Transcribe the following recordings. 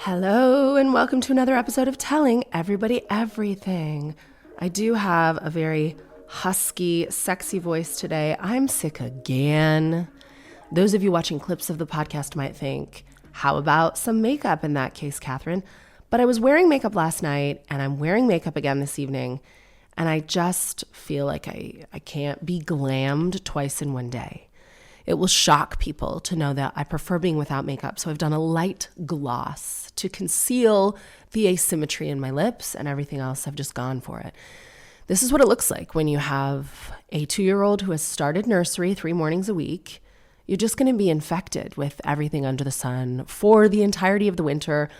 Hello and welcome to another episode of Telling Everybody Everything. I do have a very husky, sexy voice today. I'm sick again. Those of you watching clips of the podcast might think, how about some makeup in that case, Katherine? But I was wearing makeup last night and I'm wearing makeup again this evening. And I just feel like I can't be glammed twice in one day. It will shock people to know that I prefer being without makeup. So I've done a light gloss to conceal the asymmetry in my lips, and everything else I've just gone for it. This is what it looks like when you have a 2-year-old who has started nursery 3 mornings a week. You're just going to be infected with everything under the sun for the entirety of the winter,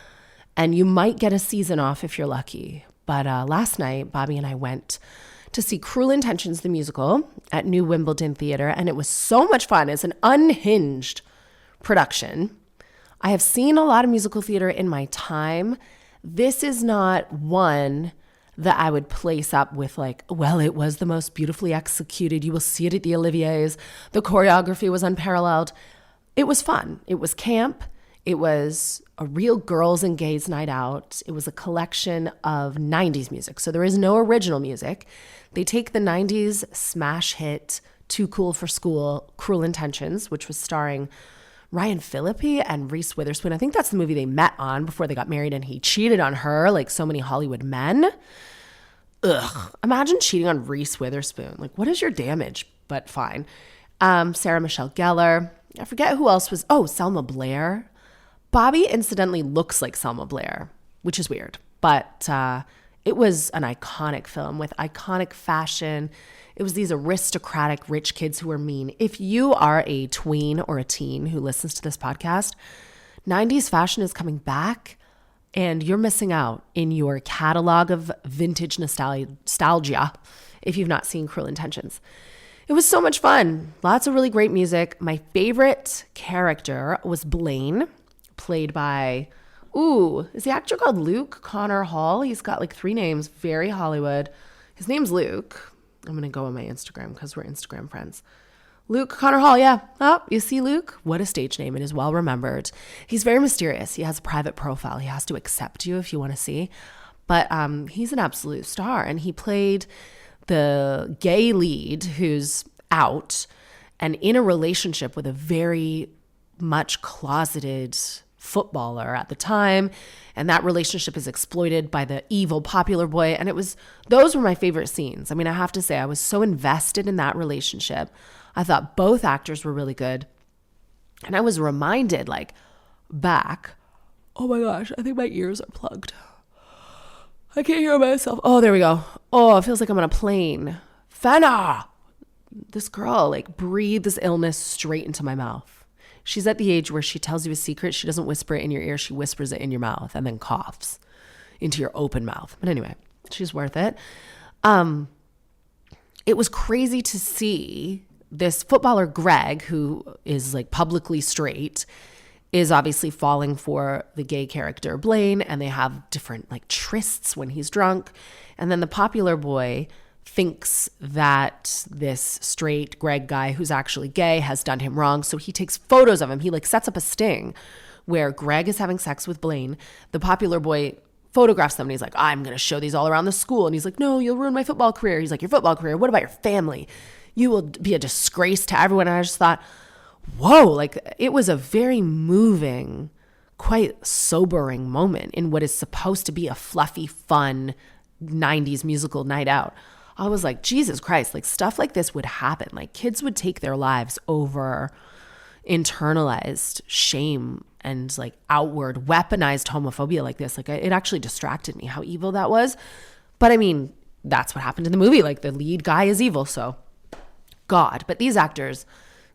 and you might get a season off if you're lucky. But last night, Bobby and I went to see Cruel Intentions, the musical, at New Wimbledon Theater, and it was so much fun. It's an unhinged production. I have seen a lot of musical theater in my time. This is not one that I would place up with like, well, it was the most beautifully executed. You will see it at the Olivier's. The choreography was unparalleled. It was fun. It was camp. It was a real girls and gays night out. It was a collection of 90s music. So there is no original music. They take the 90s smash hit, Too Cool for School, Cruel Intentions, which was starring Ryan Phillippe and Reese Witherspoon. I think that's the movie they met on before they got married, and he cheated on her like so many Hollywood men. Ugh. Imagine cheating on Reese Witherspoon. Like, what is your damage? But fine. Sarah Michelle Gellar. I forget who else was. Oh, Selma Blair. Bobby incidentally looks like Selma Blair, which is weird, but it was an iconic film with iconic fashion. It was these aristocratic rich kids who were mean. If you are a tween or a teen who listens to this podcast, 90s fashion is coming back and you're missing out in your catalog of vintage nostalgia if you've not seen Cruel Intentions. It was so much fun. Lots of really great music. My favorite character was Blaine, played by, is the actor called Luke Connor Hall? He's got like 3 names, very Hollywood. His name's Luke. I'm going to go on my Instagram because we're Instagram friends. Luke Connor Hall, yeah. Oh, you see Luke? What a stage name. It is well remembered. He's very mysterious. He has a private profile. He has to accept you if you want to see. But he's an absolute star. And he played the gay lead who's out and in a relationship with a very much closeted footballer at the time, and that relationship is exploited by the evil popular boy. And those were my favorite scenes. I mean, I have to say I was so invested in that relationship. I thought both actors were really good, and I was reminded like back, oh my gosh, I think my ears are plugged. I can't hear myself. Oh, there we go. Oh, it feels like I'm on a plane. Fenna, this girl like breathes illness straight into my mouth. She's at the age where she tells you a secret. She doesn't whisper it in your ear. She whispers it in your mouth and then coughs into your open mouth. But anyway, she's worth it. It was crazy to see this footballer, Greg, who is like publicly straight, is obviously falling for the gay character, Blaine, and they have different like trysts when he's drunk. And then the popular boy thinks that this straight Greg guy who's actually gay has done him wrong. So he takes photos of him. He like sets up a sting where Greg is having sex with Blaine. The popular boy photographs them and he's like, I'm going to show these all around the school. And he's like, no, you'll ruin my football career. He's like, your football career? What about your family? You will be a disgrace to everyone. And I just thought, whoa, like it was a very moving, quite sobering moment in what is supposed to be a fluffy, fun 90s musical night out. I was like, Jesus Christ, like stuff like this would happen. Like kids would take their lives over internalized shame and like outward weaponized homophobia like this. Like it actually distracted me how evil that was. But I mean, that's what happened in the movie. Like the lead guy is evil. So God, but these actors,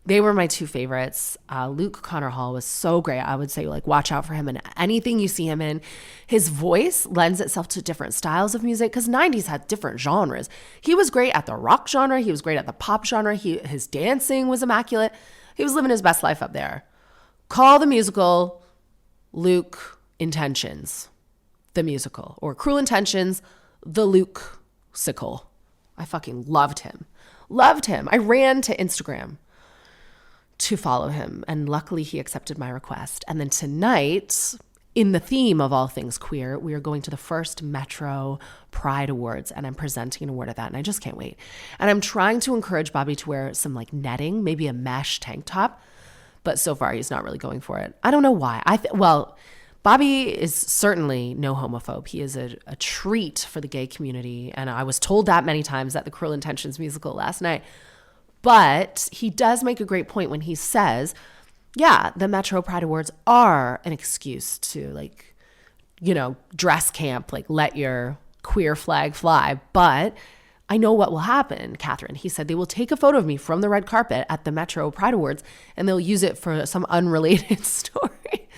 they were my 2 favorites. Luke Connor Hall was so great. I would say like watch out for him in anything you see him in. His voice lends itself to different styles of music because 90s had different genres. He was great at the rock genre. He was great at the pop genre. His dancing was immaculate. He was living his best life up there. Call the musical Luke Intentions, the musical, or Cruel Intentions, the Luke-sicle. I fucking loved him. Loved him. I ran to Instagram to follow him, and luckily he accepted my request. And then tonight, in the theme of all things queer, we are going to the first Metro Pride Awards, and I'm presenting an award at that, and I just can't wait. And I'm trying to encourage Bobby to wear some like netting, maybe a mesh tank top, but so far he's not really going for it. I don't know why. Well, Bobby is certainly no homophobe. He is a treat for the gay community, and I was told that many times at the Cruel Intentions musical last night. But he does make a great point when he says, yeah, the Metro Pride Awards are an excuse to like, you know, dress camp, like let your queer flag fly. But I know what will happen, Katherine. He said they will take a photo of me from the red carpet at the Metro Pride Awards and they'll use it for some unrelated story.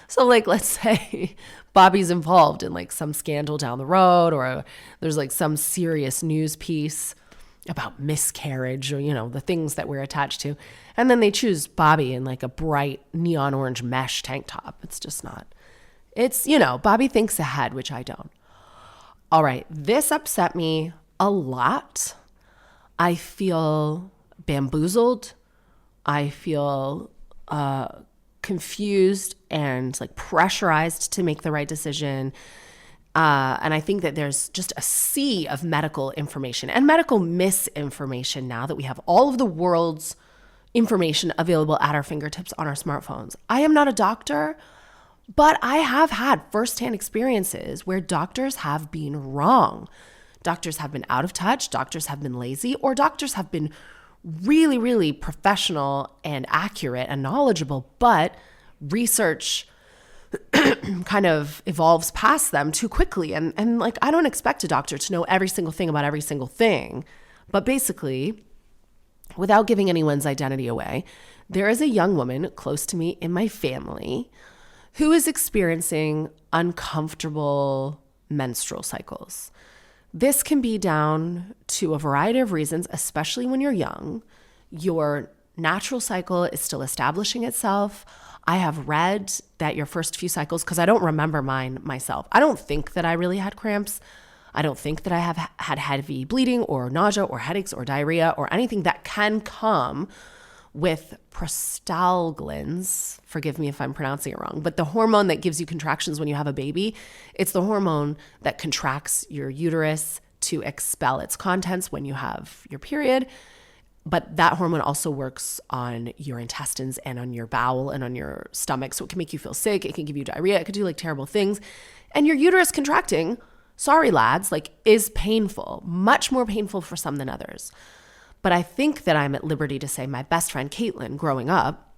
So like, let's say Bobby's involved in like some scandal down the road, or there's like some serious news piece about miscarriage, or, you know, the things that we're attached to. And then they choose Bobby in like a bright neon orange mesh tank top. It's just not, it's, you know, Bobby thinks ahead, which I don't. All right. This upset me a lot. I feel bamboozled. I feel confused and like pressurized to make the right decision. And I think that there's just a sea of medical information and medical misinformation now that we have all of the world's information available at our fingertips on our smartphones. I am not a doctor, but I have had firsthand experiences where doctors have been wrong. Doctors have been out of touch, doctors have been lazy, or doctors have been really, really professional and accurate and knowledgeable, but research kind of evolves past them too quickly. And like, I don't expect a doctor to know every single thing about every single thing. But basically, without giving anyone's identity away, there is a young woman close to me in my family who is experiencing uncomfortable menstrual cycles. This can be down to a variety of reasons, especially when you're young. Your natural cycle is still establishing itself. I have read that your first few cycles, because I don't remember mine myself, I don't think that I really had cramps. I don't think that I have had heavy bleeding or nausea or headaches or diarrhea or anything that can come with prostaglandins. Forgive me if I'm pronouncing it wrong, but the hormone that gives you contractions when you have a baby, it's the hormone that contracts your uterus to expel its contents when you have your period. But that hormone also works on your intestines and on your bowel and on your stomach. So it can make you feel sick. It can give you diarrhea. It could do like terrible things. And your uterus contracting, sorry lads, like is painful, much more painful for some than others. But I think that I'm at liberty to say my best friend, Caitlin, growing up,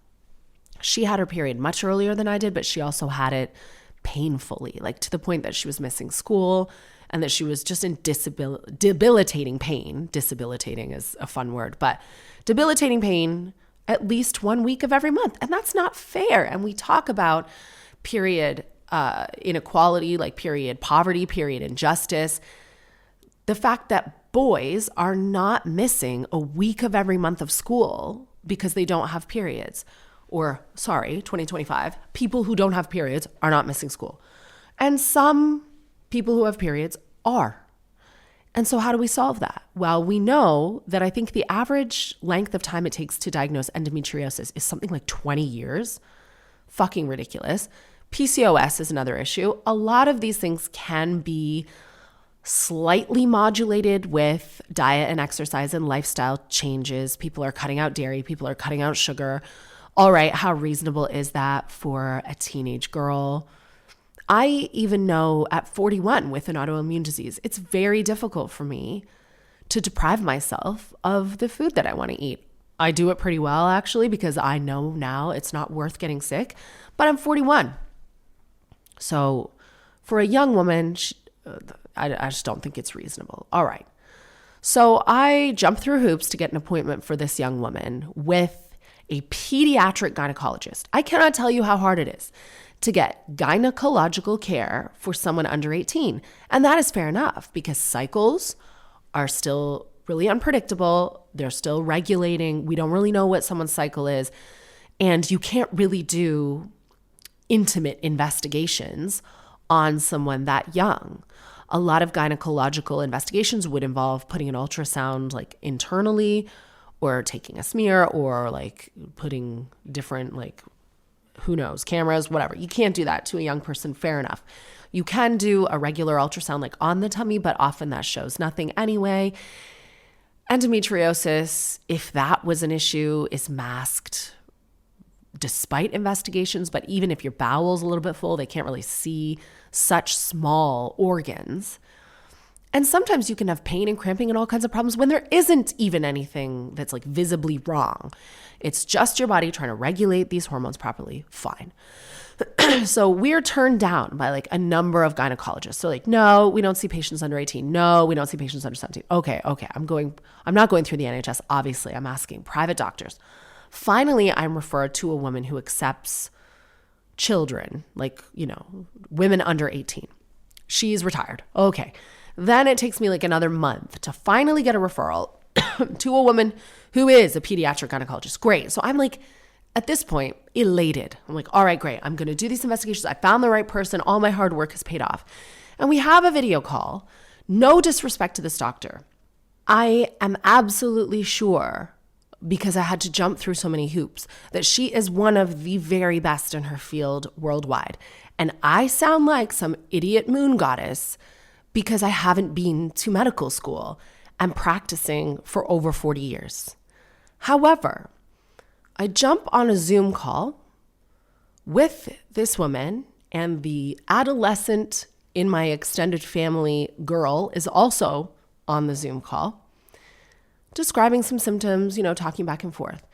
she had her period much earlier than I did, but she also had it painfully, like to the point that she was missing school and that she was just in debilitating pain. Debilitating is a fun word, but debilitating pain at least 1 week of every month. And that's not fair. And we talk about period inequality, like period poverty, period injustice. The fact that boys are not missing a week of every month of school because they don't have periods. Or, sorry, 2025, people who don't have periods are not missing school. And some people who have periods are. And so how do we solve that? Well, we know that I think the average length of time it takes to diagnose endometriosis is something like 20 years. Fucking ridiculous. PCOS is another issue. A lot of these things can be slightly modulated with diet and exercise and lifestyle changes. People are cutting out dairy. People are cutting out sugar. All right, how reasonable is that for a teenage girl? I even know at 41 with an autoimmune disease, it's very difficult for me to deprive myself of the food that I want to eat. I do it pretty well, actually, because I know now it's not worth getting sick, but I'm 41. So for a young woman, I just don't think it's reasonable. All right. So I jumped through hoops to get an appointment for this young woman with a pediatric gynecologist. I cannot tell you how hard it is to get gynecological care for someone under 18. And that is fair enough because cycles are still really unpredictable. They're still regulating. We don't really know what someone's cycle is. And you can't really do intimate investigations on someone that young. A lot of gynecological investigations would involve putting an ultrasound like internally or taking a smear or like putting different like who knows, cameras, whatever. You can't do that to a young person, fair enough. You can do a regular ultrasound like on the tummy, but often that shows nothing anyway. Endometriosis, if that was an issue, is masked despite investigations, but even if your bowel's a little bit full, they can't really see such small organs. And sometimes you can have pain and cramping and all kinds of problems when there isn't even anything that's like visibly wrong. It's just your body trying to regulate these hormones properly. Fine. So we're turned down by like a number of gynecologists. So like, no, we don't see patients under 18. No, we don't see patients under 17. Okay. I'm not going through the NHS. Obviously, I'm asking private doctors. Finally, I'm referred to a woman who accepts children, like, women under 18. She's retired. Okay. Then it takes me like another month to finally get a referral to a woman who is a pediatric gynecologist. Great. So I'm like, at this point, elated. I'm like, all right, great. I'm going to do these investigations. I found the right person. All my hard work has paid off. And we have a video call. No disrespect to this doctor. I am absolutely sure, because I had to jump through so many hoops, that she is one of the very best in her field worldwide. And I sound like some idiot moon goddess because I haven't been to medical school and practicing for over 40 years. However, I jump on a Zoom call with this woman, and the adolescent in my extended family girl is also on the Zoom call, describing some symptoms, talking back and forth.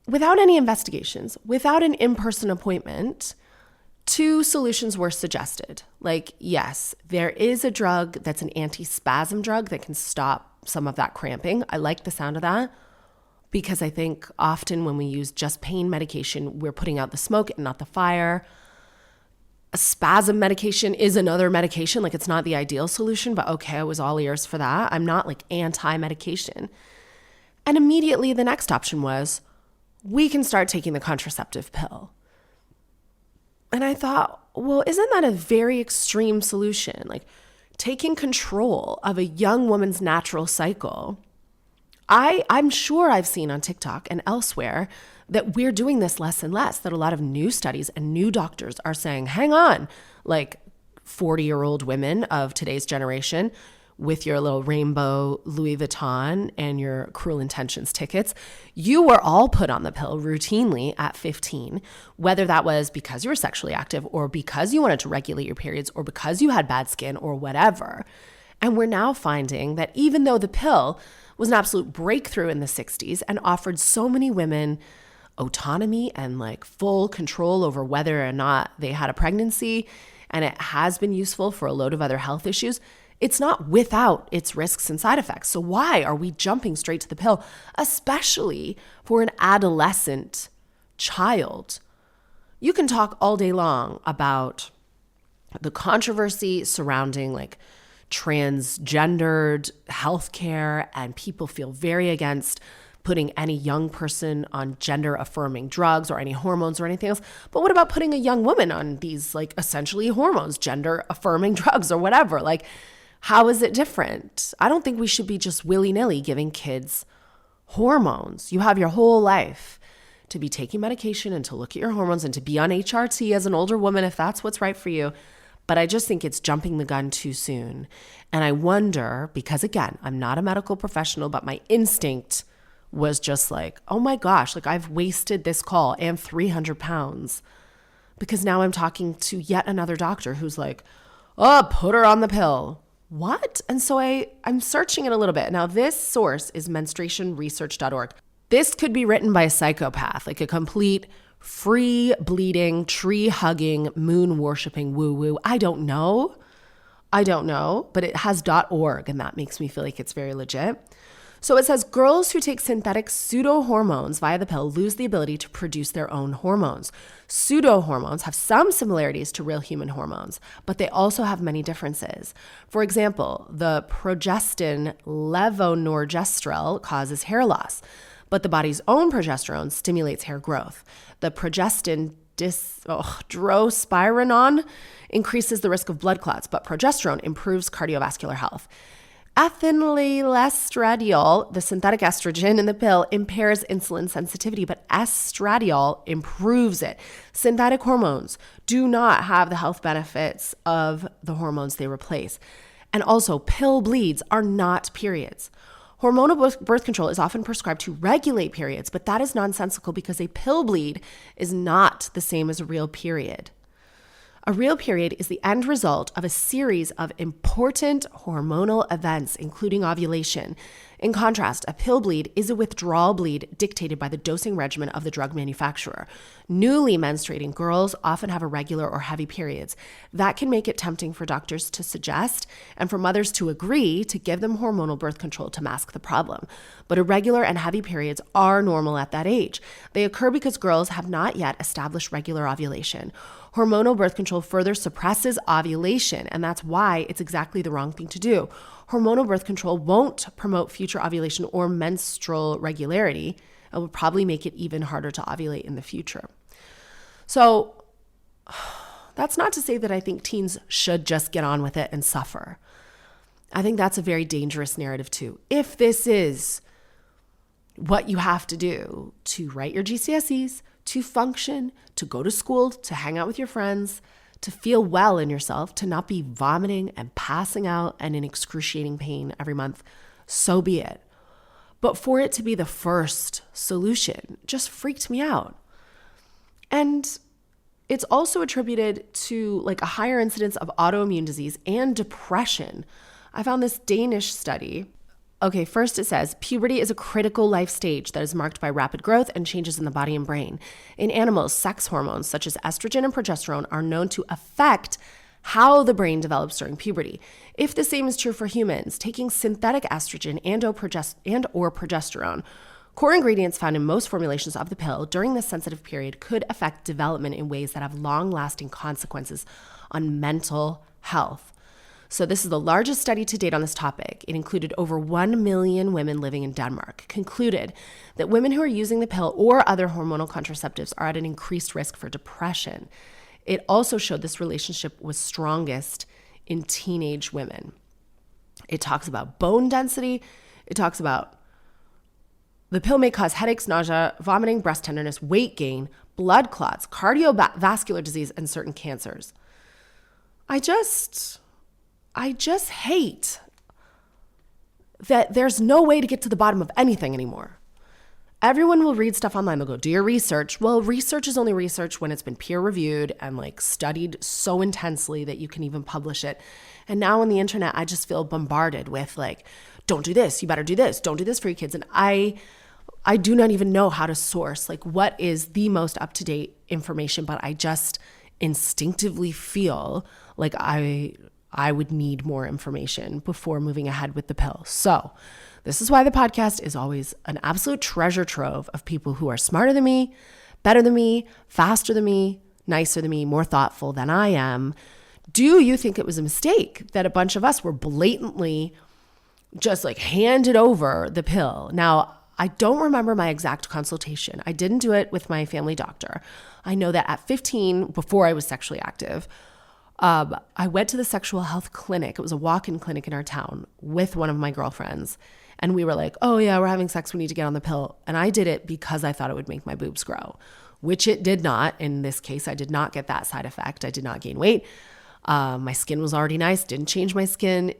Without any investigations, without an in-person appointment, 2 solutions were suggested. Like, yes, there is a drug that's an anti-spasm drug that can stop some of that cramping. I like the sound of that, because I think often when we use just pain medication, we're putting out the smoke and not the fire. A spasm medication is another medication. Like, it's not the ideal solution, but okay, I was all ears for that. I'm not like anti-medication. And immediately the next option was, we can start taking the contraceptive pill. And I thought, well, isn't that a very extreme solution? Like, taking control of a young woman's natural cycle. I'm sure I've seen on TikTok and elsewhere that we're doing this less and less, that a lot of new studies and new doctors are saying, hang on, like 40-year-old women of today's generation with your little rainbow Louis Vuitton and your Cruel Intentions tickets, you were all put on the pill routinely at 15, whether that was because you were sexually active or because you wanted to regulate your periods or because you had bad skin or whatever. And we're now finding that even though the pill was an absolute breakthrough in the 60s and offered so many women autonomy and like full control over whether or not they had a pregnancy, and it has been useful for a load of other health issues, it's not without its risks and side effects. So why are we jumping straight to the pill, especially for an adolescent child? You can talk all day long about the controversy surrounding like transgendered healthcare, and people feel very against putting any young person on gender affirming drugs or any hormones or anything else. But what about putting a young woman on these like essentially hormones, gender affirming drugs or whatever? Like, how is it different? I don't think we should be just willy-nilly giving kids hormones. You have your whole life to be taking medication and to look at your hormones and to be on HRT as an older woman if that's what's right for you. But I just think it's jumping the gun too soon. And I wonder, because again, I'm not a medical professional, but my instinct was just like, oh my gosh, like I've wasted this call and 300 pounds because now I'm talking to yet another doctor who's like, oh, put her on the pill. What? And so I'm searching it a little bit. Now this source is menstruationresearch.org. This could be written by a psychopath, like a complete free bleeding, tree hugging, moon worshiping woo woo. I don't know, but it has .org, and that makes me feel like it's very legit. So it says girls who take synthetic pseudo-hormones via the pill lose the ability to produce their own hormones. Pseudo-hormones have some similarities to real human hormones, but they also have many differences. For example, the progestin levonorgestrel causes hair loss, but the body's own progesterone stimulates hair growth. The progestin drospirenone increases the risk of blood clots, but progesterone improves cardiovascular health. Ethinylestradiol, the synthetic estrogen in the pill, impairs insulin sensitivity, but estradiol improves it. Synthetic hormones do not have the health benefits of the hormones they replace. And also, pill bleeds are not periods. Hormonal birth control is often prescribed to regulate periods, but that is nonsensical because a pill bleed is not the same as a real period. A real period is the end result of a series of important hormonal events, including ovulation. In contrast, a pill bleed is a withdrawal bleed dictated by the dosing regimen of the drug manufacturer. Newly menstruating girls often have irregular or heavy periods. That can make it tempting for doctors to suggest and for mothers to agree to give them hormonal birth control to mask the problem. But irregular and heavy periods are normal at that age. They occur because girls have not yet established regular ovulation. Hormonal birth control further suppresses ovulation, and that's why it's exactly the wrong thing to do. Hormonal birth control won't promote future ovulation or menstrual regularity. It will probably make it even harder to ovulate in the future. So that's not to say that I think teens should just get on with it and suffer. I think that's a very dangerous narrative too. If this is what you have to do to write your GCSEs, to function, to go to school, to hang out with your friends, to feel well in yourself, to not be vomiting and passing out and in excruciating pain every month, so be it. But for it to be the first solution just freaked me out. And it's also attributed to like a higher incidence of autoimmune disease and depression. I found this Danish study. Okay, first it says, puberty is a critical life stage that is marked by rapid growth and changes in the body and brain. In animals, sex hormones such as estrogen and progesterone are known to affect how the brain develops during puberty. If the same is true for humans, taking synthetic estrogen and or progesterone, core ingredients found in most formulations of the pill during this sensitive period could affect development in ways that have long-lasting consequences on mental health. So this is the largest study to date on this topic. It included over 1 million women living in Denmark, concluded that women who are using the pill or other hormonal contraceptives are at an increased risk for depression. It also showed this relationship was strongest in teenage women. It talks about bone density. It talks about the pill may cause headaches, nausea, vomiting, breast tenderness, weight gain, blood clots, cardiovascular disease, and certain cancers. I just hate that there's no way to get to the bottom of anything anymore. Everyone will read stuff online. They'll go, do your research. Well, research is only research when it's been peer reviewed and like studied so intensely that you can even publish it. And now on the internet, I just feel bombarded with like, don't do this. You better do this. Don't do this for your kids. And I do not even know how to source like what is the most up-to-date information, but I just instinctively feel like I would need more information before moving ahead with the pill. So this is why the podcast is always an absolute treasure trove of people who are smarter than me, better than me, faster than me, nicer than me, more thoughtful than I am. Do you think it was a mistake that a bunch of us were blatantly just like handed over the pill? Now, I don't remember my exact consultation. I didn't do it with my family doctor. I know that at 15, before I was sexually active, I went to the sexual health clinic. It was a walk-in clinic in our town with one of my girlfriends. And we were like, oh yeah, we're having sex. We need to get on the pill. And I did it because I thought it would make my boobs grow, which it did not. In this case, I did not get that side effect. I did not gain weight. My skin was already nice, didn't change my skin,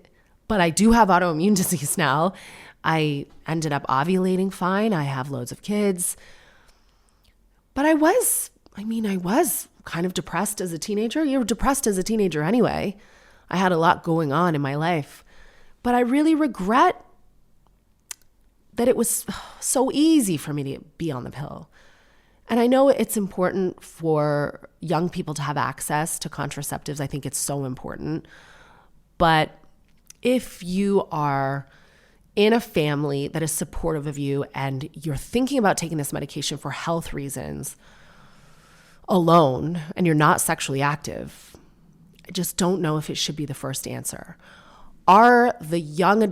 but I do have autoimmune disease now. I ended up ovulating fine. I have loads of kids. But I was kind of depressed as a teenager. You're depressed as a teenager anyway. I had a lot going on in my life. But I really regret that it was so easy for me to be on the pill. And I know it's important for young people to have access to contraceptives. I think it's so important. But if you are in a family that is supportive of you and you're thinking about taking this medication for health reasons alone and you're not sexually active, I just don't know if it should be the first answer. Are the young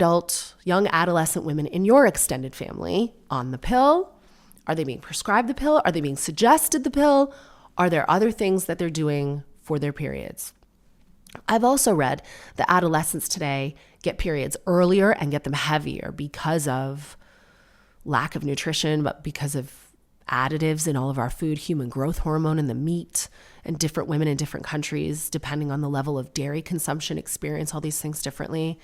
adolescent women in your extended family on the pill? Are they being prescribed the pill? Are they being suggested the pill? Are there other things that they're doing for their periods? I've also read that adolescents today get periods earlier and get them heavier because of lack of nutrition, but because of additives in all of our food, human growth hormone in the meat, and different women in different countries, depending on the level of dairy consumption, experience all these things differently.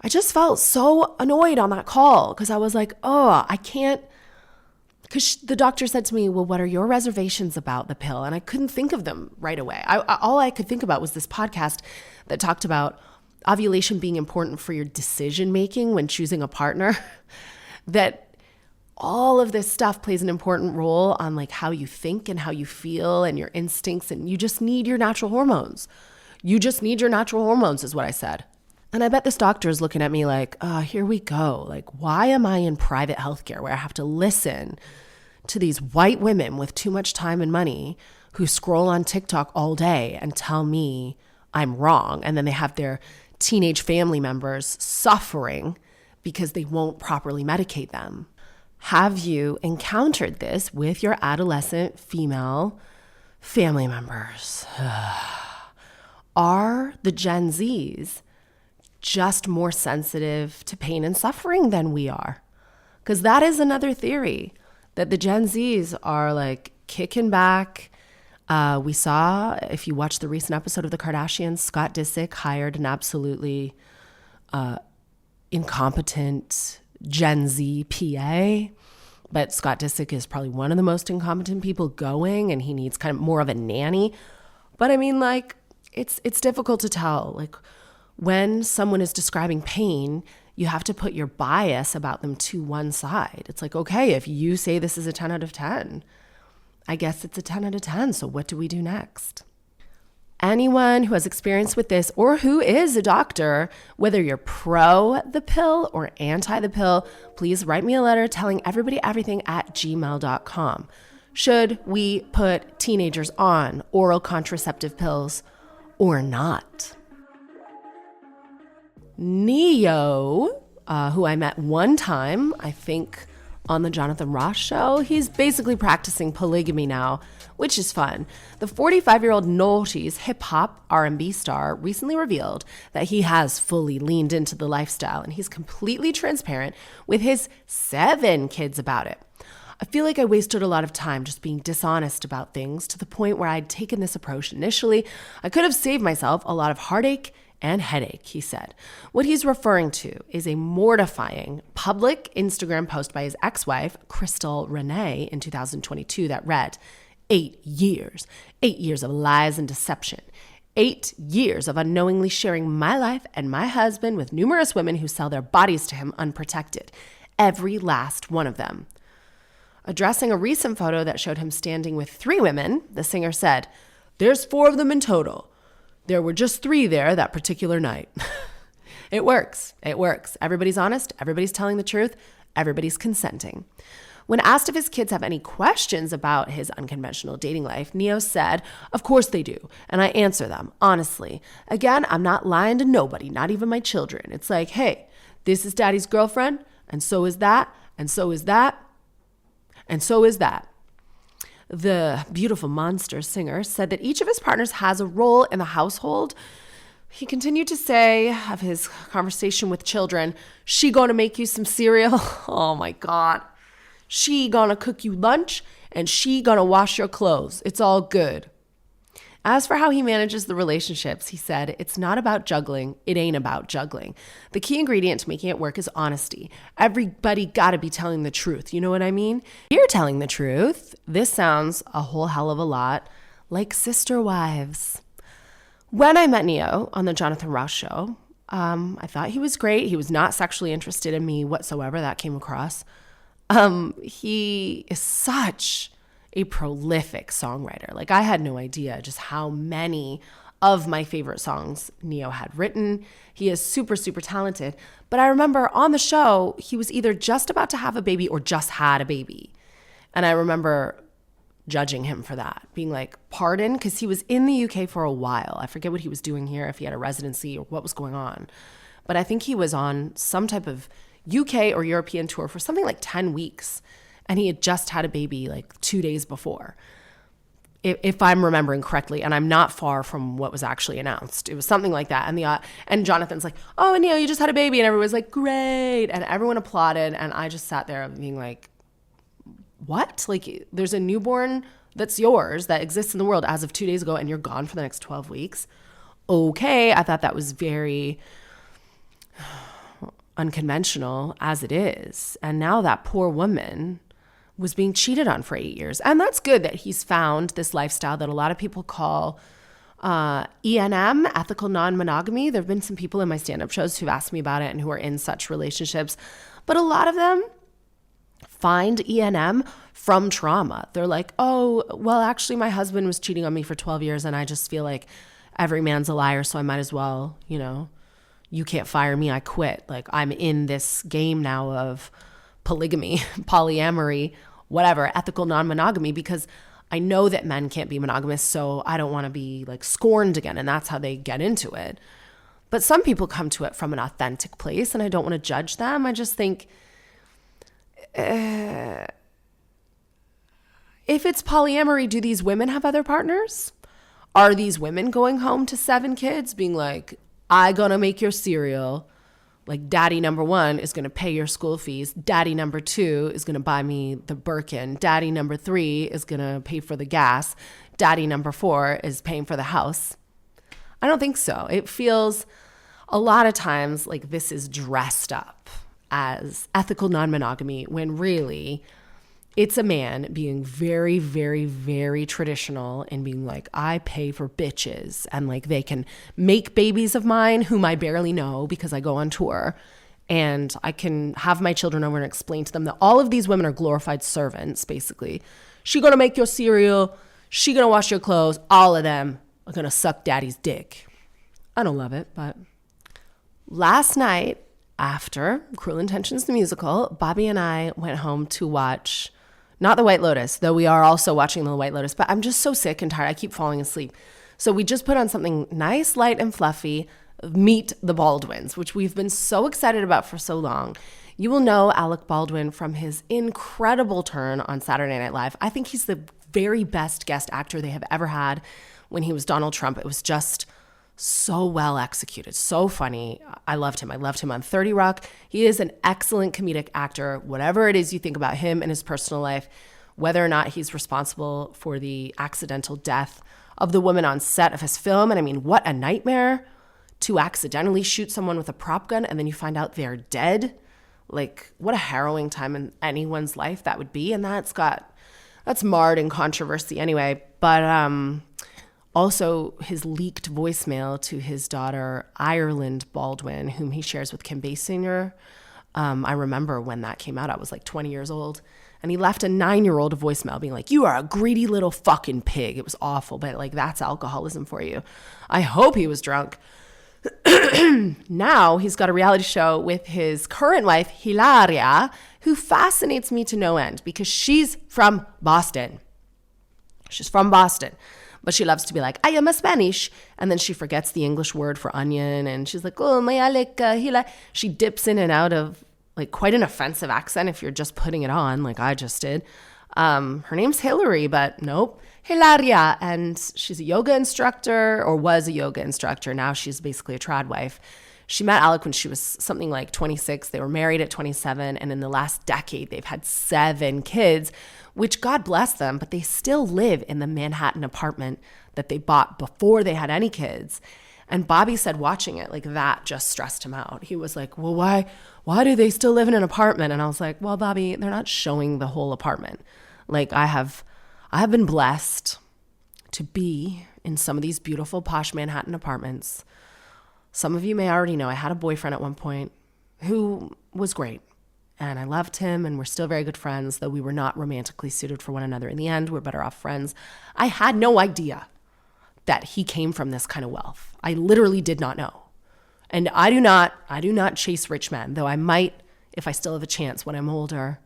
I just felt so annoyed on that call because I was like, oh, I can't, because the doctor said to me, well, what are your reservations about the pill? And I couldn't think of them right away. All I could think about was this podcast that talked about ovulation being important for your decision-making when choosing a partner, that all of this stuff plays an important role on like how you think and how you feel and your instincts. And you just need your natural hormones. You just need your natural hormones is what I said. And I bet this doctor is looking at me like, oh, here we go. Like, why am I in private healthcare where I have to listen to these white women with too much time and money who scroll on TikTok all day and tell me I'm wrong? And then they have their teenage family members suffering because they won't properly medicate them. Have you encountered this with your adolescent female family members? Are the Gen Zs just more sensitive to pain and suffering than we are? Because that is another theory, that the Gen Zs are like kicking back. We saw, if you watch the recent episode of The Kardashians, Scott Disick hired an absolutely incompetent Gen Z PA, but Scott Disick is probably one of the most incompetent people going, and he needs kind of more of a nanny. But I mean, like, it's difficult to tell. Like, when someone is describing pain, you have to put your bias about them to one side. It's like, okay, if you say this is a 10 out of 10, I guess it's a 10 out of 10. So what do we do next? Anyone who has experience with this or who is a doctor, whether you're pro the pill or anti the pill, please write me a letter telling everybody everything at gmail.com. Should we put teenagers on oral contraceptive pills or not? Neo, who I met one time, I think on the Jonathan Ross show, he's basically practicing polygamy now, which is fun. The 45-year-old noughties hip-hop R&B star recently revealed that he has fully leaned into the lifestyle, and he's completely transparent with his 7 kids about it. I feel like I wasted a lot of time just being dishonest about things to the point where I'd taken this approach initially. I could have saved myself a lot of heartache and headache, he said. What he's referring to is a mortifying public Instagram post by his ex-wife, Crystal Renee, in 2022 that read, 8 years of lies and deception, 8 years of unknowingly sharing my life and my husband with numerous women who sell their bodies to him unprotected, every last one of them. Addressing a recent photo that showed him standing with 3 women, the singer said, "There's 4 of them in total. There were just 3 there that particular night." It works. It works. Everybody's honest. Everybody's telling the truth. Everybody's consenting. When asked if his kids have any questions about his unconventional dating life, Neo said, "Of course they do. And I answer them, honestly. Again, I'm not lying to nobody, not even my children. It's like, hey, this is daddy's girlfriend, and so is that, and so is that, and so is that." The beautiful monster singer said that each of his partners has a role in the household. He continued to say of his conversation with children, "She gonna make you some cereal?" Oh my God. "She gonna cook you lunch, and she gonna wash your clothes. It's all good." As for how he manages the relationships, he said, "It's not about juggling. It ain't about juggling. The key ingredient to making it work is honesty. Everybody gotta be telling the truth. You know what I mean? You're telling the truth. This sounds a whole hell of a lot like sister wives." When I met Neo on the Jonathan Ross show, I thought he was great. He was not sexually interested in me whatsoever. That came across. He is such a prolific songwriter. Like, I had no idea just how many of my favorite songs Neo had written. He is super, super talented. But I remember on the show, he was either just about to have a baby or just had a baby. And I remember judging him for that, being like, pardon? Because he was in the UK for a while. I forget what he was doing here, if he had a residency or what was going on. But I think he was on some type of UK or European tour for something like 10 weeks. And he had just had a baby like 2 days before. if I'm remembering correctly, and I'm not far from what was actually announced. It was something like that. And Jonathan's like, oh, and you just had a baby. And everyone's like, great. And everyone applauded. And I just sat there being like, what? Like, there's a newborn that's yours that exists in the world as of 2 days ago, and you're gone for the next 12 weeks. Okay. I thought that was very unconventional, as it is. And now that poor woman was being cheated on for 8 years. And that's good that he's found this lifestyle that a lot of people call ENM, ethical non-monogamy. There have been some people in my stand-up shows who've asked me about it and who are in such relationships. But a lot of them find ENM from trauma. They're like, oh, well, actually, my husband was cheating on me for 12 years and I just feel like every man's a liar, so I might as well, you can't fire me, I quit. Like, I'm in this game now of polygamy, polyamory, whatever, ethical non-monogamy, because I know that men can't be monogamous, so I don't want to be like scorned again. And that's how they get into it. But some people come to it from an authentic place, and I don't want to judge them. I just think if it's polyamory, do these women have other partners? Are these women going home to 7 kids being like, I gonna make your cereal, like daddy number 1 is going to pay your school fees. Daddy number 2 is going to buy me the Birkin. Daddy number 3 is going to pay for the gas. Daddy number 4 is paying for the house. I don't think so. It feels a lot of times like this is dressed up as ethical non-monogamy when really it's a man being very, very, very traditional and being like, I pay for bitches and like they can make babies of mine whom I barely know because I go on tour, and I can have my children over and explain to them that all of these women are glorified servants, basically. She gonna make your cereal, she gonna wash your clothes, all of them are gonna suck daddy's dick. I don't love it, but last night after Cruel Intentions the musical, Bobby and I went home to watch not The White Lotus, though we are also watching The White Lotus, but I'm just so sick and tired. I keep falling asleep. So we just put on something nice, light, and fluffy, Meet the Baldwins, which we've been so excited about for so long. You will know Alec Baldwin from his incredible turn on Saturday Night Live. I think he's the very best guest actor they have ever had when he was Donald Trump. It was just so well executed, so funny. I loved him. I loved him on 30 Rock. He is an excellent comedic actor. Whatever it is you think about him and his personal life, whether or not he's responsible for the accidental death of the woman on set of his film. And I mean, what a nightmare to accidentally shoot someone with a prop gun and then you find out they're dead. Like, what a harrowing time in anyone's life that would be. And that's marred in controversy anyway. But also his leaked voicemail to his daughter, Ireland Baldwin, whom he shares with Kim Basinger. I remember when that came out, I was like 20 years old. And he left a 9-year-old a voicemail being like, you are a greedy little fucking pig. It was awful, but like, that's alcoholism for you. I hope he was drunk. Now he's got a reality show with his current wife, Hilaria, who fascinates me to no end because she's from Boston. She's from Boston. But she loves to be like, I am a Spanish. And then she forgets the English word for onion. And she's like, oh, my Alec, Hila. She dips in and out of like quite an offensive accent if you're just putting it on like I just did. Her name's Hillary, but nope. Hilaria. And she's a yoga instructor, or was a yoga instructor. Now she's basically a trad wife. She met Alec when she was something like 26. They were married at 27. And in the last decade, they've had 7 kids, which God bless them, but they still live in the Manhattan apartment that they bought before they had any kids. And Bobby said watching it, like that just stressed him out. He was like, well, why do they still live in an apartment? And I was like, well, Bobby, they're not showing the whole apartment. Like I have been blessed to be in some of these beautiful posh Manhattan apartments. Some of you may already know I had a boyfriend at one point who was great. And I loved him, and we're still very good friends, though we were not romantically suited for one another in the end. We're better off friends. I had no idea that he came from this kind of wealth. I literally did not know. And I do not chase rich men, though I might, if I still have a chance when I'm older,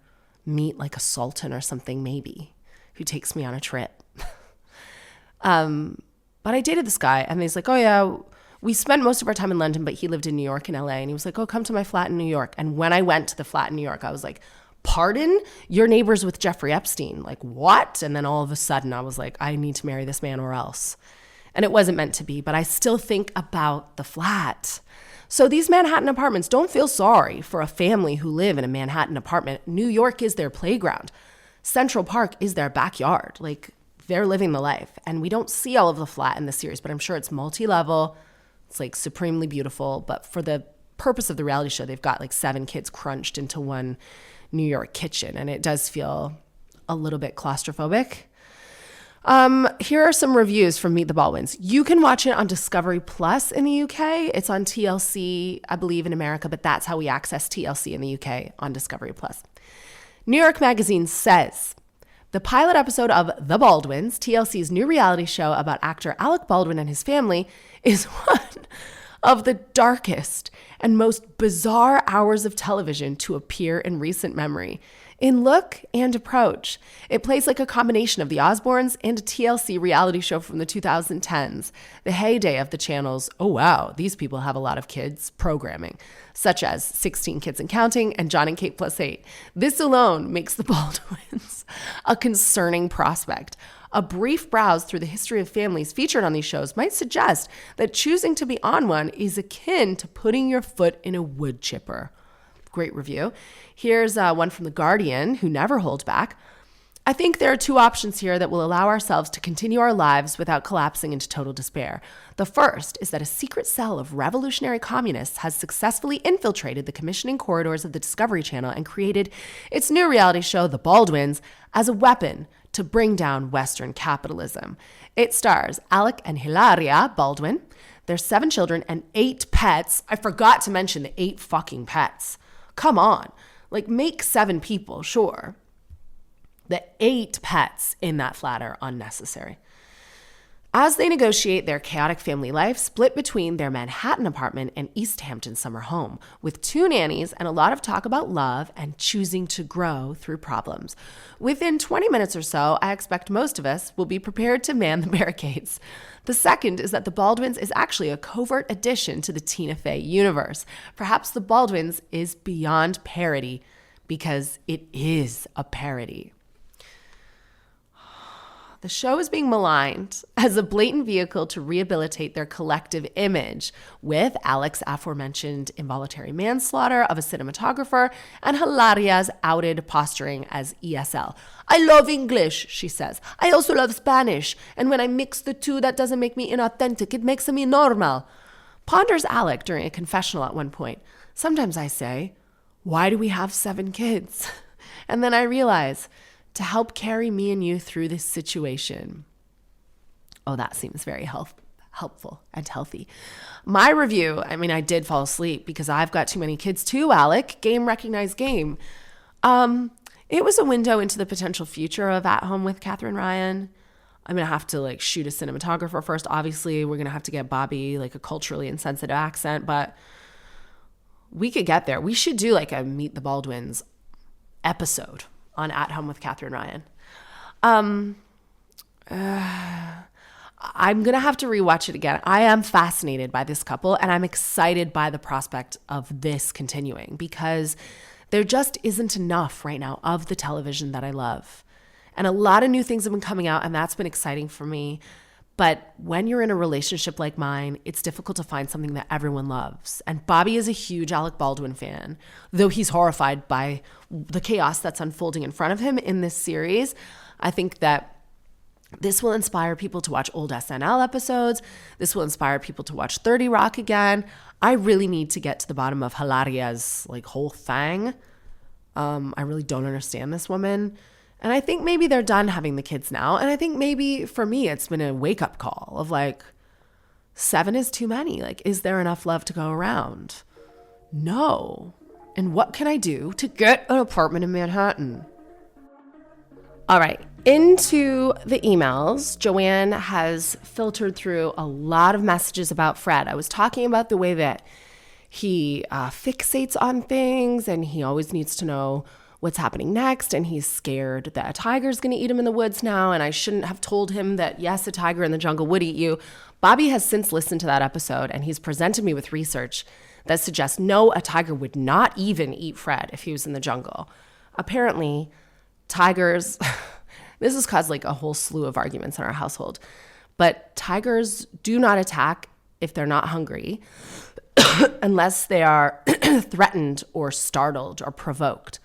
meet like a sultan or something maybe, who takes me on a trip. But I dated this guy, and he's like, oh yeah, we spent most of our time in London, but he lived in New York and LA. And he was like, oh, come to my flat in New York. And when I went to the flat in New York, I was like pardon? You're neighbors with Jeffrey Epstein. Like, what? And then all of a sudden I was like, I need to marry this man or else. And it wasn't meant to be, but I still think about the flat. So these Manhattan apartments, don't feel sorry for a family who live in a Manhattan apartment. New York is their playground. Central Park is their backyard. Like, they're living the life. And we don't see all of the flat in the series, but I'm sure it's multi-level. It's like supremely beautiful. But for the purpose of the reality show, they've got like 7 kids crunched into one New York kitchen. And it does feel a little bit claustrophobic. Here are some reviews from Meet the Baldwins. You can watch it on Discovery Plus in the UK. It's on TLC, I believe, in America, but that's how we access TLC in the UK, on Discovery Plus. New York Magazine says, the pilot episode of The Baldwins, TLC's new reality show about actor Alec Baldwin and his family, is one of the darkest and most bizarre hours of television to appear in recent memory. In look and approach, it plays like a combination of The Osbournes and a TLC reality show from the 2010s, the heyday of the channel's, oh wow, these people have a lot of kids, programming, such as 16 Kids and Counting and John and Kate Plus 8. This alone makes the Baldwins a concerning prospect. A brief browse through the history of families featured on these shows might suggest that choosing to be on one is akin to putting your foot in a wood chipper. Great review. Here's one from The Guardian, who never holds back. I think there are 2 options here that will allow ourselves to continue our lives without collapsing into total despair. The first is that a secret cell of revolutionary communists has successfully infiltrated the commissioning corridors of the Discovery Channel and created its new reality show, The Baldwins, as a weapon to bring down Western capitalism. It stars Alec and Hilaria Baldwin, their 7 children, and 8 pets. I forgot to mention the 8 fucking pets. Come on, like, make 7 people, sure. The 8 pets in that flat are unnecessary. As they negotiate their chaotic family life, split between their Manhattan apartment and East Hampton summer home, with 2 nannies and a lot of talk about love and choosing to grow through problems. Within 20 minutes or so, I expect most of us will be prepared to man the barricades. The second is that The Baldwins is actually a covert addition to the Tina Fey universe. Perhaps The Baldwins is beyond parody because it is a parody. The show is being maligned as a blatant vehicle to rehabilitate their collective image, with Alec's aforementioned involuntary manslaughter of a cinematographer and Hilaria's outed posturing as ESL. I love English, she says. I also love Spanish. And when I mix the two, that doesn't make me inauthentic. It makes me normal. Ponders Alec during a confessional at one point. Sometimes I say, why do we have 7 kids? And then I realize, to help carry me and you through this situation. Oh, that seems very helpful and healthy. My review, I mean, I did fall asleep because I've got too many kids too, Alec. Game recognized game. It was a window into the potential future of At Home with Katherine Ryan. I'm going to have to like shoot a cinematographer first. Obviously, we're going to have to get Bobby like a culturally insensitive accent, but we could get there. We should do like a Meet the Baldwins episode on At Home with Katherine Ryan. I'm going to have to rewatch it again. I am fascinated by this couple, and I'm excited by the prospect of this continuing because there just isn't enough right now of the television that I love. And a lot of new things have been coming out, and that's been exciting for me. But when you're in a relationship like mine, it's difficult to find something that everyone loves. And Bobby is a huge Alec Baldwin fan, though he's horrified by the chaos that's unfolding in front of him in this series. I think that this will inspire people to watch old SNL episodes. This will inspire people to watch 30 Rock again. I really need to get to the bottom of Hilaria's like whole thing. I really don't understand this woman. And I think maybe they're done having the kids now. And I think maybe for me, it's been a wake-up call of like, 7 is too many. Like, is there enough love to go around? No. And what can I do to get an apartment in Manhattan? All right, into the emails. Joanne has filtered through a lot of messages about Fred. I was talking about the way that he fixates on things and he always needs to know what's happening next, and he's scared that a tiger's going to eat him in the woods now, and I shouldn't have told him that, yes, a tiger in the jungle would eat you. Bobby has since listened to that episode, and he's presented me with research that suggests, no, a tiger would not even eat Fred if he was in the jungle. Apparently, tigers, this has caused like a whole slew of arguments in our household, but tigers do not attack if they're not hungry unless they are threatened or startled or provoked.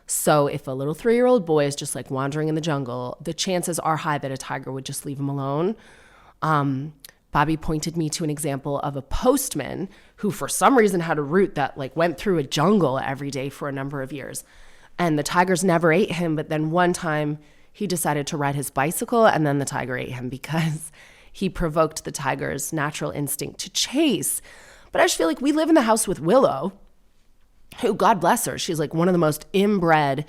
So if a little 3-year-old boy is just like wandering in the jungle, the chances are high that a tiger would just leave him alone. Bobby pointed me to an example of a postman who for some reason had a route that like went through a jungle every day for a number of years. And the tigers never ate him, but then one time he decided to ride his bicycle and then the tiger ate him because he provoked the tiger's natural instinct to chase. But I just feel like we live in the house with Willow, who, God bless her, she's like one of the most inbred,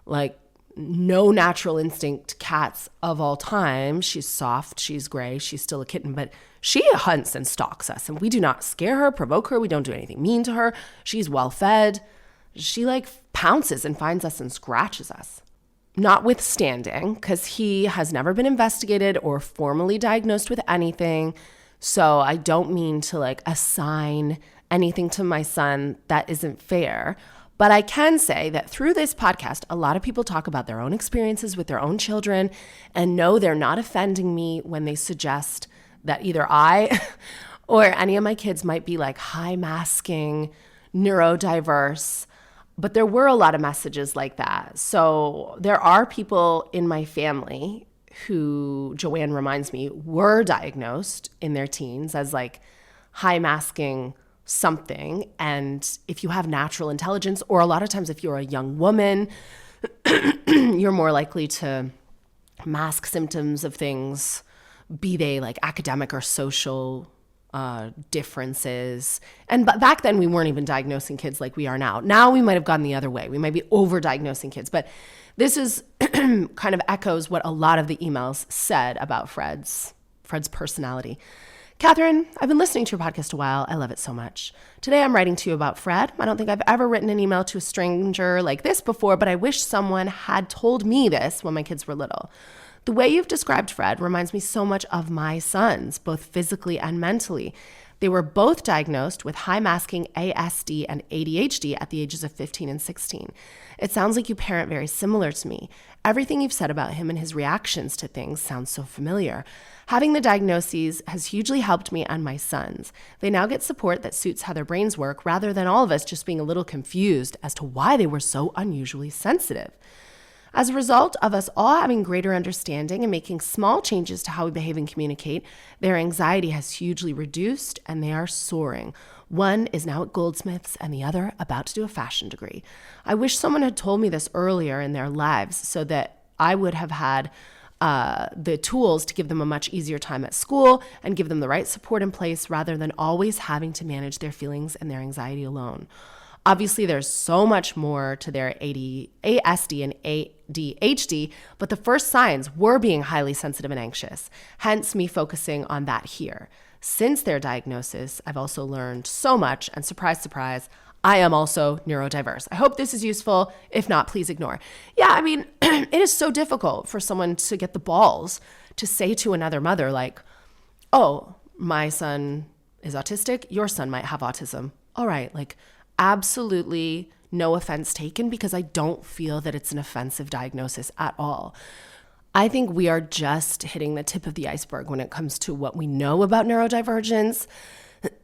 like no natural instinct cats of all time. She's soft, she's gray, she's still a kitten, but she hunts and stalks us and we do not scare her, provoke her. We don't do anything mean to her. She's well fed. She like pounces and finds us and scratches us. Notwithstanding, because he has never been investigated or formally diagnosed with anything. So I don't mean to like assign anything to my son that isn't fair. But I can say that through this podcast, a lot of people talk about their own experiences with their own children and know they're not offending me when they suggest that either I or any of my kids might be like high masking, neurodiverse. But there were a lot of messages like that. So there are people in my family who, Joanne reminds me, were diagnosed in their teens as like high masking something. And if you have natural intelligence, or a lot of times if you're a young woman, you're more likely to mask symptoms of things, be they like academic or social differences. And but back then we weren't even diagnosing kids like we are now. Now we might have gone the other way. We might be over-diagnosing kids. But this is kind of echoes what a lot of the emails said about Fred's personality. Katherine, I've been listening to your podcast a while. I love it so much. Today I'm writing to you about Fred. I don't think I've ever written an email to a stranger like this before, but I wish someone had told me this when my kids were little. The way you've described Fred reminds me so much of my sons, both physically and mentally. They were both diagnosed with high-masking ASD and ADHD at the ages of 15 and 16. It sounds like you parent very similar to me. Everything you've said about him and his reactions to things sounds so familiar. Having the diagnoses has hugely helped me and my sons. They now get support that suits how their brains work rather than all of us just being a little confused as to why they were so unusually sensitive. As a result of us all having greater understanding and making small changes to how we behave and communicate, their anxiety has hugely reduced and they are soaring. One is now at Goldsmiths and the other about to do a fashion degree. I wish someone had told me this earlier in their lives so that I would have had the tools to give them a much easier time at school and give them the right support in place rather than always having to manage their feelings and their anxiety alone. Obviously, there's so much more to their ASD and ADHD, but the first signs were being highly sensitive and anxious, hence me focusing on that here. Since their diagnosis, I've also learned so much, and surprise, surprise, I am also neurodiverse. I hope this is useful. If not, please ignore. Yeah, I mean, it is so difficult for someone to get the balls to say to another mother like, oh, my son is autistic, your son might have autism. All right, like, absolutely no offense taken because I don't feel that it's an offensive diagnosis at all. I think we are just hitting the tip of the iceberg when it comes to what we know about neurodivergence.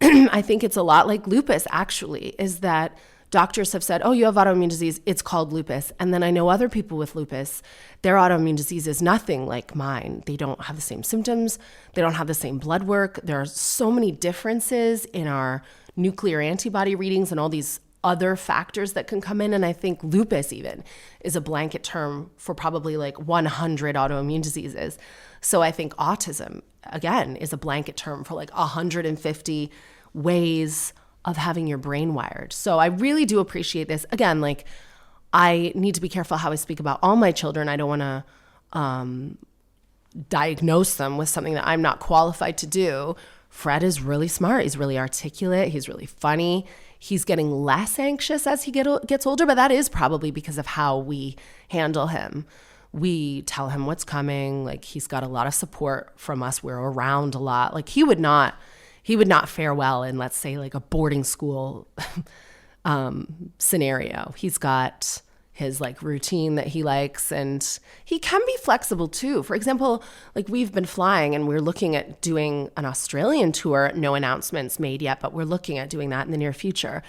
I think it's a lot like lupus, actually, is that doctors have said, oh, you have autoimmune disease, it's called lupus. And then I know other people with lupus, their autoimmune disease is nothing like mine. They don't have the same symptoms. They don't have the same blood work. There are so many differences in our nuclear antibody readings and all these other factors that can come in. And I think lupus even is a blanket term for probably like 100 autoimmune diseases. So I think autism, again, is a blanket term for like 150 ways of having your brain wired. So I really do appreciate this. Again, like I need to be careful how I speak about all my children. I don't want to diagnose them with something that I'm not qualified to do. Fred is really smart. He's really articulate. He's really funny. He's getting less anxious as he gets older, but that is probably because of how we handle him. We tell him what's coming. Like he's got a lot of support from us. We're around a lot. Like he would not fare well in, let's say, like a boarding school scenario. He's got his like routine that he likes. And he can be flexible too. For example, like we've been flying and we're looking at doing an Australian tour. No announcements made yet, but we're looking at doing that in the near future.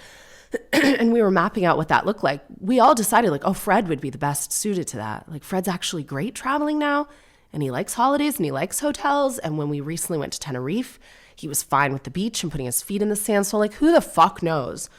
And we were mapping out what that looked like. We all decided like, oh, Fred would be the best suited to that. Like Fred's actually great traveling now, and he likes holidays and he likes hotels. And when we recently went to Tenerife, he was fine with the beach and putting his feet in the sand. So like, who the fuck knows?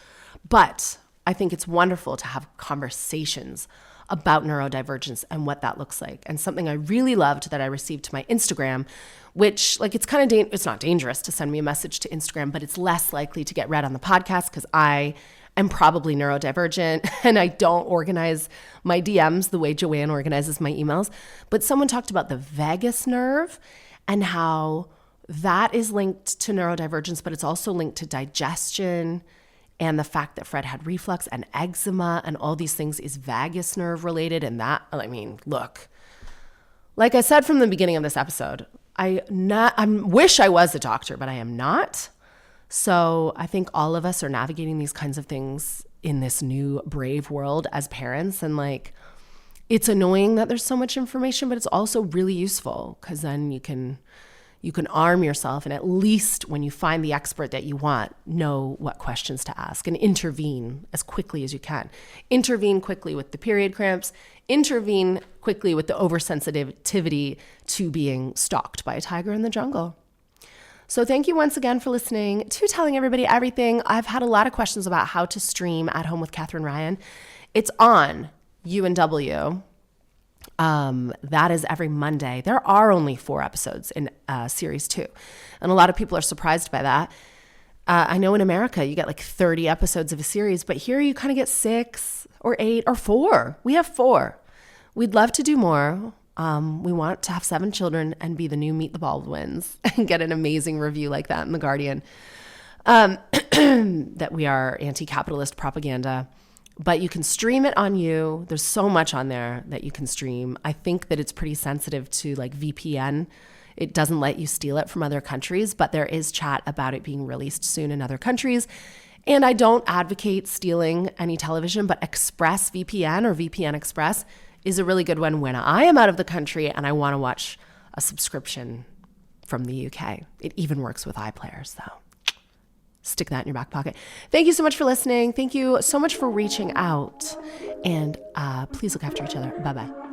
But I think it's wonderful to have conversations about neurodivergence and what that looks like. And something I really loved that I received to my Instagram, which like it's kind of it's not dangerous to send me a message to Instagram, but it's less likely to get read on the podcast because I am probably neurodivergent and I don't organize my DMs the way Joanne organizes my emails. But someone talked about the vagus nerve and how that is linked to neurodivergence, but it's also linked to digestion. And the fact that Fred had reflux and eczema and all these things is vagus nerve related. And that, I mean, look, like I said from the beginning of this episode, I wish I was a doctor, but I am not. So I think all of us are navigating these kinds of things in this new brave world as parents. And like, it's annoying that there's so much information, but it's also really useful because then you can arm yourself and at least when you find the expert that you want, know what questions to ask and intervene as quickly as you can. Intervene quickly with the period cramps, intervene quickly with the oversensitivity to being stalked by a tiger in the jungle. So thank you once again for listening to Telling Everybody Everything. I've had a lot of questions about how to stream At Home with Katherine Ryan. It's on UNW. That is every Monday. There are only 4 episodes in series 2. And a lot of people are surprised by that. I know in America you get like 30 episodes of a series, but here you kind of get 6 or 8 or 4. We have 4. We'd love to do more. We want to have 7 children and be the new Meet the Baldwins and get an amazing review like that in The Guardian. That we are anti-capitalist propaganda. But you can stream it on you. There's so much on there that you can stream. I think that it's pretty sensitive to like VPN. It doesn't let you steal it from other countries, but there is chat about it being released soon in other countries. And I don't advocate stealing any television, but ExpressVPN or VPN Express is a really good one when I am out of the country and I want to watch a subscription from the UK. It even works with iPlayers though. Stick that in your back pocket. Thank you so much for listening. Thank you so much for reaching out. And please look after each other. Bye-bye.